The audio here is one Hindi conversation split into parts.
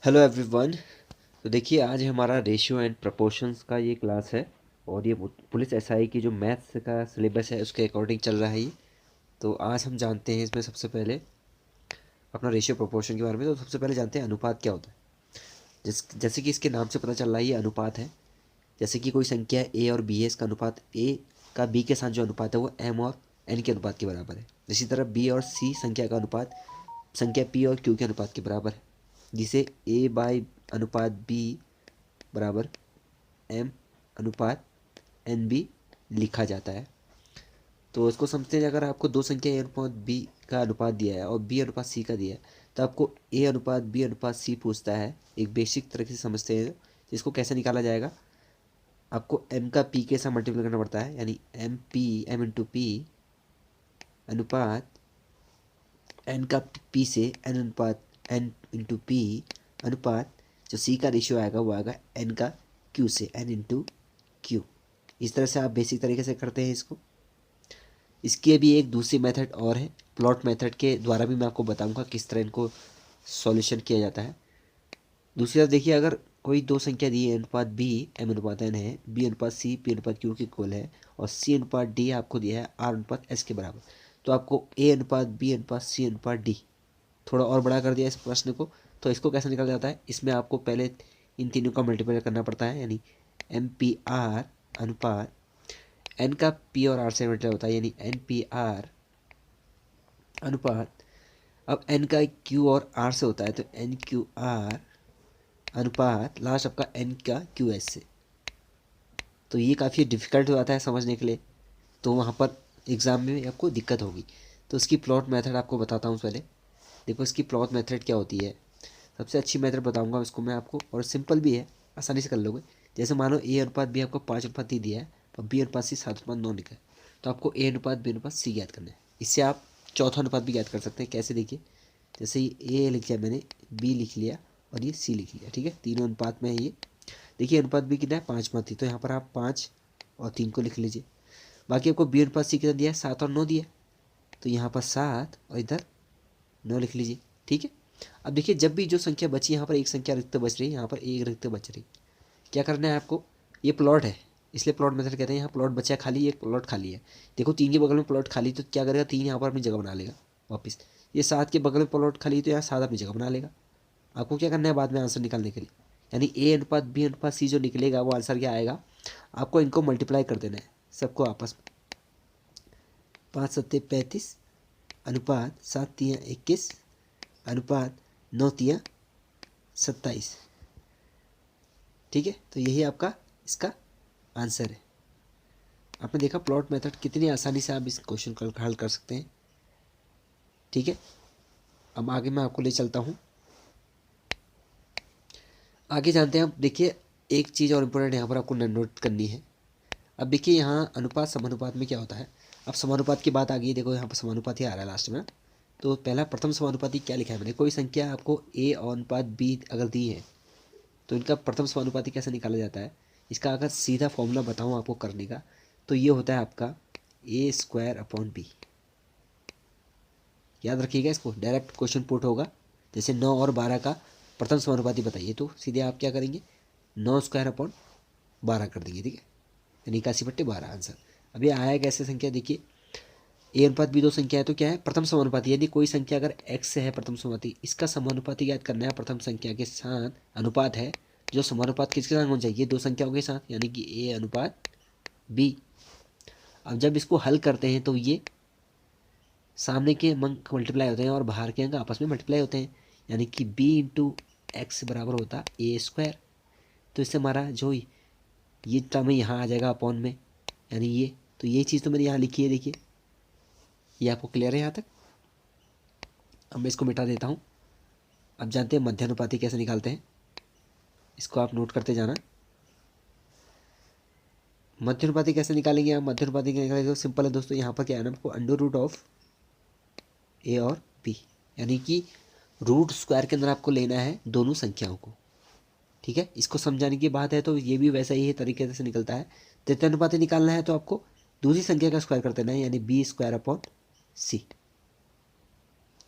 Hello everyone. तो देखिए आज हमारा रेशियो एंड प्रपोर्शंस का ये क्लास है और ये पुलिस एसआई की जो मैथ्स का सिलेबस है उसके अकॉर्डिंग चल रहा है ये। तो आज हम जानते हैं इसमें सबसे पहले अपना रेशियो प्रोपोर्शन के बारे में। तो सबसे पहले जानते हैं अनुपात क्या होता है। जैसे कि इसके नाम से पता चल रहा है ये अनुपात है। जैसे कि कोई संख्या ए और बी है, इसका अनुपात ए का बी के साथ जो अनुपात है वो एम और एन के अनुपात के बराबर है। इसी तरह बी और सी संख्या का अनुपात संख्या पी और क्यू के अनुपात के बराबर है, जिसे ए बाई अनुपात बी बराबर एम अनुपात एन बी लिखा जाता है। तो इसको समझते हैं, अगर आपको दो संख्या ए अनुपात बी का अनुपात दिया है और बी अनुपात सी का दिया है तो आपको ए अनुपात बी अनुपात सी पूछता है। एक बेसिक तरीके से समझते हैं इसको कैसे निकाला जाएगा। आपको एम का पी के साथ मल्टीप्लाई करना पड़ता है, यानी एम इंटू पी अनुपात एन का पी से एन अनुपात एन इंटू पी अनुपात जो सी का रेशियो आएगा वो आएगा एन का क्यू से एन इंटू क्यू। इस तरह से आप बेसिक तरीके से करते हैं इसको। इसकी भी एक दूसरी मेथड और है, प्लॉट मेथड के द्वारा भी मैं आपको बताऊंगा किस तरह इनको सॉल्यूशन किया जाता है। दूसरी तरफ देखिए, अगर कोई दो संख्या दी है, अनुपात बी एम अनुपात एन है, बी अनुपात सी पी अनुपात क्यू के इक्वल है और सी अनुपात डी आपको दिया है आर अनुपात एस के बराबर, तो आपको ए अनुपात बी अनुपात सी अनुपात डी थोड़ा और बड़ा कर दिया इस प्रश्न को। तो इसको कैसे निकाला जाता है, इसमें आपको पहले इन तीनों का मल्टीप्लाई करना पड़ता है, यानी एम पी आर अनुपात एन का पी और आर से मल्टीप्लाई होता है, यानी एन पी आर अनुपात अब एन का क्यू और आर से होता है तो एन क्यू आर अनुपात लास्ट आपका एन का क्यू एस से। तो ये काफ़ी डिफ़िकल्ट हो जाता है समझने के लिए, तो वहाँ पर एग्ज़ाम में आपको दिक्कत होगी। तो इसकी प्लॉट मेथड आपको बताता हूँ पहले। देखो इसकी प्लॉट मेथड क्या होती है, सबसे अच्छी मेथड बताऊँगा इसको मैं आपको, और सिंपल भी है, आसानी से कर लोगे। जैसे मानो ए अनुपात बी आपको 5 अनुपात दी दिया है और बी अनुपात सी 7:9 लिखा है, तो आपको ए अनुपात बी अनुपात सी ज्ञात करना है। इससे आप चौथा अनुपात भी ज्ञात कर सकते हैं। कैसे, देखिए जैसे ये ए लिख लिया मैंने, बी लिख लिया और ये सी लिख लिया, ठीक है, तीनों अनुपात में है ये। देखिए अनुपात बी कितना है, 5:3, तो यहाँ पर आप 5 और 3 को लिख लीजिए। बाकी आपको बी अनुपात सी कितना दिया है, 7 और 9 दिया, तो यहाँ पर 7 और इधर 9 लिख लीजिए, ठीक है। अब देखिए जब भी जो संख्या बची, यहाँ पर एक संख्या रिक्त बच रही है, यहाँ पर एक रिक्त बच रही, क्या करना है आपको, ये प्लॉट है इसलिए प्लॉट मेथड कहते हैं। यहाँ प्लॉट बचा खाली, एक प्लॉट खाली है। देखो 3 के बगल में प्लॉट खाली, तो क्या करेगा, 3 यहाँ पर अपनी जगह बना लेगा वापस। ये 7 के बगल में प्लॉट खाली, तो यहाँ 7 अपनी जगह बना लेगा। आपको क्या करना है बाद में आंसर निकालने के लिए, यानी ए अनुपात बी अनुपात सी जो निकलेगा वो आंसर क्या आएगा, आपको इनको मल्टीप्लाई कर देना है सबको आपस में। 5 सत्ते 35 अनुपात 7 तियाँ 21 अनुपात 9 तियाँ 27, ठीक है। तो यही आपका इसका आंसर है। आपने देखा प्लॉट मेथड कितनी आसानी से आप इस क्वेश्चन को हल कर सकते हैं, ठीक है। अब आगे मैं आपको ले चलता हूँ, आगे जानते हैं। अब देखिए एक चीज़ और इम्पोर्टेंट यहाँ पर आपको नोट करनी है। अब देखिए यहाँ अनुपात समानुपात में क्या होता है। अब समानुपात की बात आ गई, देखो यहाँ पर समानुपात ही आ रहा है लास्ट में। तो पहला प्रथम समानुपाती क्या लिखा है मैंने, कोई संख्या आपको ए और अनुपात बी अगर दी है तो इनका प्रथम समानुपाती कैसे निकाला जाता है। इसका अगर सीधा फॉर्मूला बताऊँ आपको करने का, तो ये होता है आपका ए स्क्वायर अपॉन बी। याद रखिएगा इसको, डायरेक्ट क्वेश्चन पुट होगा। जैसे 9 और 12 का प्रथम समानुपाती बताइए, तो सीधे आप क्या करेंगे, 9 स्क्वायर अपॉन 12 कर देंगे, ठीक है, यानी 81/12 आंसर। अब ये आया कैसे संख्या, देखिए ए अनुपात बी दो संख्या है तो क्या है, प्रथम समानुपाती। यदि कोई संख्या अगर x से है प्रथम समानुपाती, इसका समानुपाती याद करना है प्रथम संख्या के साथ। अनुपात है जो समानुपात किसके साथ होना चाहिए, दो संख्याओं के साथ, यानी कि a अनुपात b। अब जब इसको हल करते हैं तो ये सामने के अंक मल्टीप्लाई होते हैं और बाहर के अंक आपस में मल्टीप्लाई होते हैं, यानी कि b इंटू एक्स बराबर होता ए स्क्वायर। तो इससे हमारा जो ये टर्म है यहाँ आ जाएगा अपॉन में, यानी ये, तो ये चीज़ तो मैंने यहाँ लिखी है, देखिए ये आपको क्लियर है यहाँ तक। अब मैं इसको मिटा देता हूँ। अब जानते हैं मध्यानुपाती कैसे निकालते हैं, इसको आप नोट करते जाना। मध्यानुपाती कैसे निकालेंगे आप, मध्यानुपाती निकालेंगे तो सिंपल है दोस्तों, यहाँ पर क्या है ना, आपको अंडर रूट ऑफ ए और बी, यानी कि रूट स्क्वायर के अंदर आपको लेना है दोनों संख्याओं को, ठीक है। इसको समझाने की बात है तो ये भी वैसा ही तरीके से निकलता है। तृतीयानुपाती निकालना है तो आपको दूसरी संख्या का स्क्वायर कर देना है, यानी बी स्क्वायर अपॉन सी।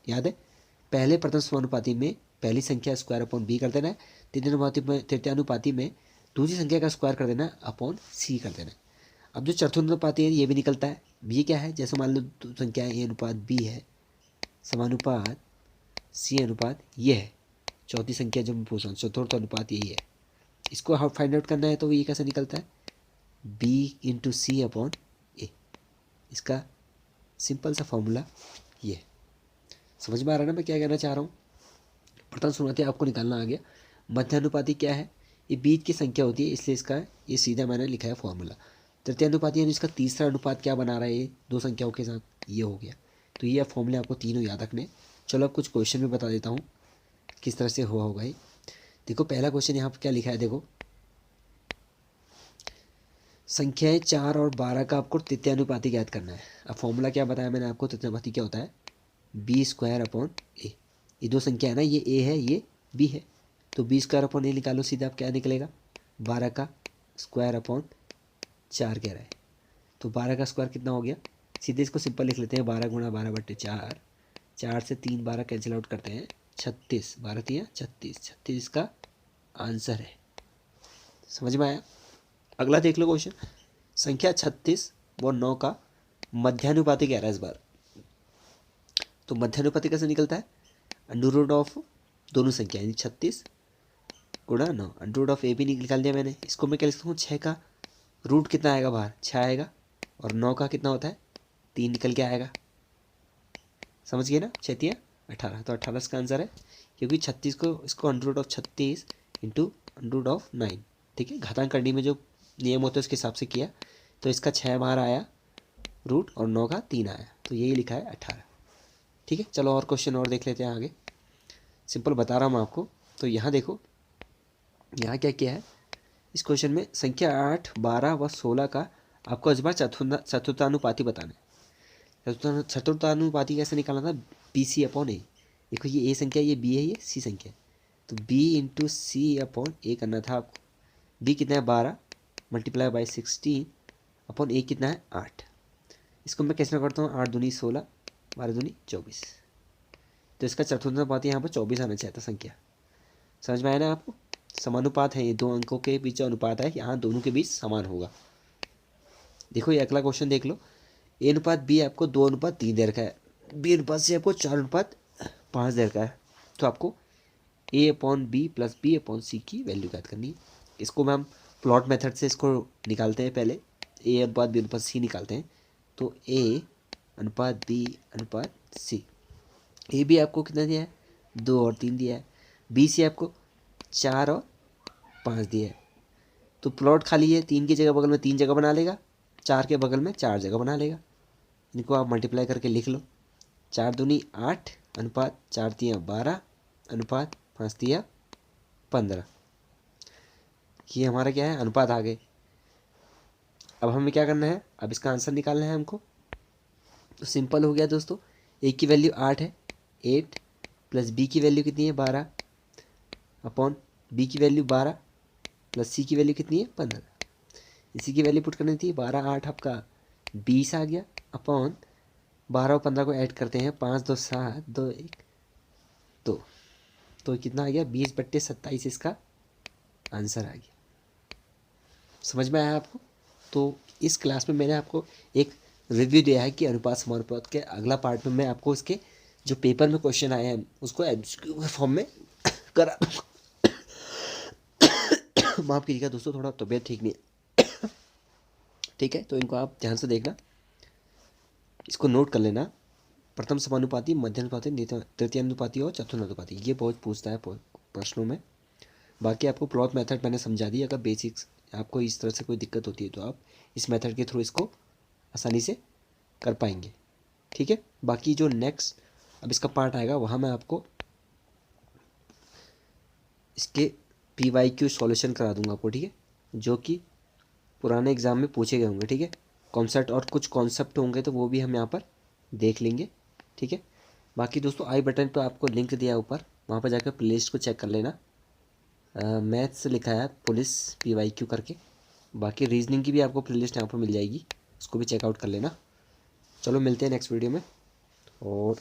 याद है, पहले प्रथम समानुपाती में पहली संख्या स्क्वायर अपॉन बी कर देना है, तृतीयानुपाती में दूसरी संख्या का स्क्वायर कर देना है अपॉन सी कर देना है। अब जो चतुर्थानुपाती है ये भी निकलता है। ये क्या है, जैसे मान लो दो संख्या ए अनुपात बी है, समानुपात सी अनुपात ये है। चौथी संख्या जो मैं पूछ रहा हूँ चतुर्थ अनुपात यही है। इसको हम फाइंड आउट करना है तो ये कैसे निकलता है, बी इंटू सी अपॉन ए। इसका सिंपल सा फॉर्मूला ये है। समझ में आ रहा है ना मैं क्या कहना चाह रहा हूँ। प्रथम शुरुआती आपको निकालना आ गया। मध्यानुपाती क्या है, ये बीच की संख्या होती है, इसलिए इसका ये सीधा मैंने लिखा है फॉर्मूला। तृतीयानुपाती यानी इसका तीसरा अनुपात क्या बना रहा है, ये दो संख्याओं के साथ, ये हो गया। तो ये फॉर्मूले आपको तीनों याद रखने। चलो अब कुछ क्वेश्चन भी बता देता हूँ किस तरह से हुआ होगा ये। देखो पहला क्वेश्चन यहाँ पर क्या लिखा है, देखो संख्याएं 4 और 12 का आपको तृतीयानुपाती ज्ञात करना है। अब फॉर्मूला क्या बताया मैंने आपको, तृतीयानुपाती क्या होता है, बी स्क्वायर अपॉन ए। ये दो संख्या है ना, ये ए है ये बी है, तो बी स्क्वायर अपॉन ए निकालो, सीधा आप क्या निकलेगा 12 का स्क्वायर अपॉन 4 कह रहा है। तो 12 का स्क्वायर कितना हो गया, सीधे इसको सिंपल लिख लेते हैं, 12 गुणा 12/4। 4 से 3 12 कैंसिल आउट करते हैं, 36, 12 3 36, 36 इसका आंसर है। समझ में आया। अगला देख लो क्वेश्चन, संख्या 36 व 9 का मध्यानुपाती कह रहा है इस बार। तो मध्यानुपाती कैसे निकलता है, अंडर रूट ऑफ दोनों संख्या यानी 36 गुणा 9। अंडर रूट ऑफ ए भी निकाल दिया मैंने। इसको मैं क्या लिखता हूँ, 6 का रूट कितना आएगा बाहर, 6 आएगा, और 9 का कितना होता है 3 निकल के आएगा। समझ गए ना, 6 3 18, तो 18 इसका आंसर है, क्योंकि 36 को इसको under root of 36 into under root of 9, ठीक है, घातांक करनी में जो नियम होता है उसके हिसाब से किया। तो इसका 6 बाहर आया रूट और 9 का 3 आया, तो यही लिखा है 18। ठीक है, चलो और क्वेश्चन और देख लेते हैं आगे, सिंपल बता रहा हूँ आपको। तो यहाँ देखो, यहाँ क्या किया है, इस क्वेश्चन में संख्या 8 12 व 16 का आपको इस बार चतुर्थानुपाती बताना है। चतुर्थानुपाती कैसे निकालना था, बी सी अपॉन ए। देखो ये ए संख्या, ये बी है, ये सी संख्या है, तो बी इंटू सी अपॉन ए करना था आपको। बी कितना है 12 मल्टीप्लाई बाई 16 अपॉन ए कितना है 8। इसको मैं कैसे करता हूँ, 8 दूनी 16, 12 दूनी 24, तो इसका चतुर्थानुपाती यहाँ पर 24 आना चाहिए था संख्या। समझ में आया ना आपको, समानुपात है, ये दो अंकों के बीच जो अनुपात है यहाँ दोनों के बीच समान होगा। देखो ये अगला क्वेश्चन देख लो, ए अनुपात बी आपको 2:3 दे रखा है, बी अनुपात सी आपको 4:5 दे रखा है। तो आपको a upon b plus b upon c की वैल्यू ज्ञात करनी है। इसको हम प्लॉट मेथड से इसको निकालते हैं, पहले ए अनुपात बी अनुपात सी निकालते हैं। तो ए अनुपात बी अनुपात सी, ए बी आपको कितना दिया है 2 और 3 दिया है, बी सी आपको 4 और 5 दिया है। तो प्लॉट खाली है, 3 की जगह बगल में 3 जगह बना लेगा, 4 के बगल में 4 जगह बना लेगा। इनको आप मल्टीप्लाई करके लिख लो, 4 दूनी 8 अनुपात 4 3 12 अनुपात 5 3 15। ये हमारा क्या है, अनुपात आ गए। अब हमें क्या करना है, अब इसका आंसर निकालना है हमको। तो सिंपल हो गया दोस्तों, ए की वैल्यू 8 है, 8 प्लस बी की वैल्यू कितनी है 12 अपॉन बी की वैल्यू 12 प्लस सी की वैल्यू कितनी है 15। इसी की वैल्यू पुट करनी थी, 12 8 आपका 20 आ गया अपॉन 12 और 15 को ऐड करते हैं, 5 2 7 2 1 2, तो कितना आ गया 20/27 इसका आंसर आ गया। समझ में आया आपको। तो इस क्लास में मैंने आपको एक रिव्यू दिया है कि अनुपात समानुपात के। अगला पार्ट में मैं आपको इसके जो पेपर में क्वेश्चन आए हैं उसको एमसीक्यू फॉर्म में करा माफ़ कीजिएगा दोस्तों, थोड़ा तबीयत ठीक नहीं है। ठीक है, तो इनको आप ध्यान से देखना, इसको नोट कर लेना। प्रथम समानुपाती, मध्यानुपाती, तृतीयानुपाती और चतुर्थानुपाती, ये बहुत पूछता है प्रश्नों में। बाकी आपको प्लॉट मेथड मैंने समझा दी। अगर बेसिक्स आपको इस तरह से कोई दिक्कत होती है तो आप इस मेथड के थ्रू इसको आसानी से कर पाएंगे। ठीक है, बाकी जो नेक्स्ट अब इसका पार्ट आएगा वहाँ मैं आपको इसके PYQ सॉल्यूशन करा दूंगा आपको, ठीक है, जो कि पुराने एग्ज़ाम में पूछे गए होंगे। ठीक है, कॉन्सेप्ट और कुछ कॉन्सेप्ट होंगे तो वो भी हम यहाँ पर देख लेंगे। ठीक है, बाकी दोस्तों आई बटन पर आपको लिंक दिया है ऊपर, वहाँ पर जाकर प्लेलिस्ट को चेक कर लेना। मैथ्स लिखा है पुलिस PYQ करके, बाकी रीजनिंग की भी आपको प्लेलिस्ट यहाँ पर मिल जाएगी, उसको भी चेकआउट कर लेना। चलो मिलते हैं नेक्स्ट वीडियो में, और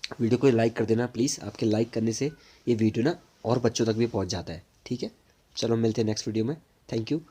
वीडियो को लाइक कर देना प्लीज़, आपके लाइक करने से ये वीडियो ना और बच्चों तक भी पहुंच जाता है। ठीक है, चलो मिलते हैं नेक्स्ट वीडियो में। Thank you.